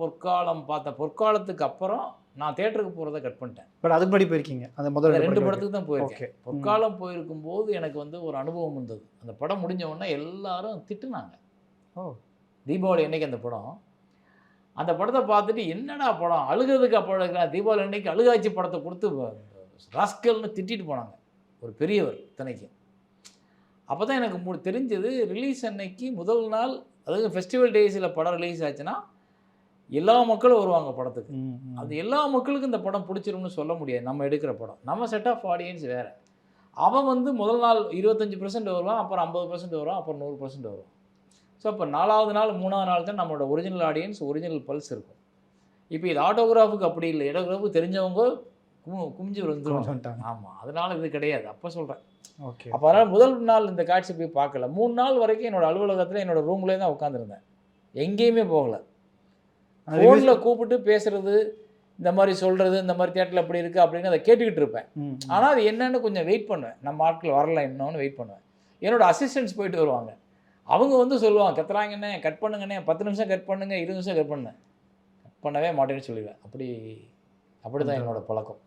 பொற்காலம் பார்த்தேன். பொற்காலத்துக்கு அப்புறம் நான் தியேட்டருக்கு போகிறத கட் பண்ணிட்டேன். பட் அதுக்கு முன்னாடி போயிருக்கீங்க அந்த முதல் 2 படத்துக்கு தான் போயிருக்கேன். ஓகே. பொற்காலம் போயிருக்கும்போது எனக்கு வந்து ஒரு அனுபவம் இருந்தது. அந்த படம் முடிஞ்ச உடனே எல்லாரும் திட்டுனாங்க. ஓ தீபாவளி அன்னைக்கு அந்த படம். அந்த படத்தை பார்த்துட்டு என்னடா படம் அழுகிறதுக்கு அப்போ எடுக்கிறேன், தீபாவளி அன்னைக்கு அழுகாட்சி படத்தை கொடுத்து ராஸ்கல்னு திட்டிட்டு போனாங்க ஒரு பெரியவர் இத்தனைக்கும். அப்போ தான் எனக்கு தெரிஞ்சது ரிலீஸ் அன்னைக்கு முதல் நாள், அதாவது ஃபெஸ்டிவல் டேஸில் படம் ரிலீஸ் ஆச்சுன்னா எல்லா மக்களும் வருவாங்க படத்துக்கு. அது எல்லா மக்களுக்கும் இந்த படம் பிடிச்சிரும்னு சொல்ல முடியாது. நம்ம எடுக்கிற படம் நம்ம செட் ஆஃப் ஆடியன்ஸ் வேறு. அவன் வந்து முதல் நாள் 25% வருவான், அப்புறம் 50% வருவான், அப்புறம் 100% வருவான். ஸோ அப்போ 4வது நாள் 3வது நாள் தான் நம்மளோட ஒரிஜினல் ஆடியன்ஸ், ஒரிஜினல் பல்ஸ் இருக்கும். இப்போ இது ஆட்டோகிராஃபுக்கு அப்படி இல்லை. ஆட்டோகிராஃபுக்கு தெரிஞ்சவங்க குமிஞ்சு வந்துருவாங்க. ஆமாம், அதனால் இது கிடையாது. அப்போ சொல்கிறேன். ஓகே. அப்போ அதனால் முதல் நாள் இந்த காட்சி போய் பார்க்கல. 3 நாள் வரைக்கும் என்னோடய அலுவலகத்தில் என்னோடய ரூம்லேயே தான் உட்காந்துருந்தேன். எங்கேயுமே போகலை. ஃபோனில் கூப்பிட்டு பேசுகிறது, இந்த மாதிரி சொல்கிறது, இந்த மாதிரி தியேட்டரில் எப்படி இருக்குது அப்படின்னு அதை கேட்டுக்கிட்டு இருப்பேன். ஆனால் அது என்னென்னு கொஞ்சம் வெயிட் பண்ணுவேன். நம்ம ஆட்கள் வரல இன்னொன்று வெயிட் பண்ணுவேன். என்னோடய அசிஸ்டன்ட்ஸ் போயிட்டு வருவாங்க. அவங்க வந்து சொல்லுவாங்க, கத்துறாங்கண்ணே, கட் பண்ணுங்கண்ணே, 10 நிமிஷம் கட் பண்ணுங்க, 20 நிமிஷம் கட் பண்ணேன். கட் பண்ணவே மாட்டேன்னு சொல்லுவேன். அப்படி தான் என்னோடய பழக்கம்.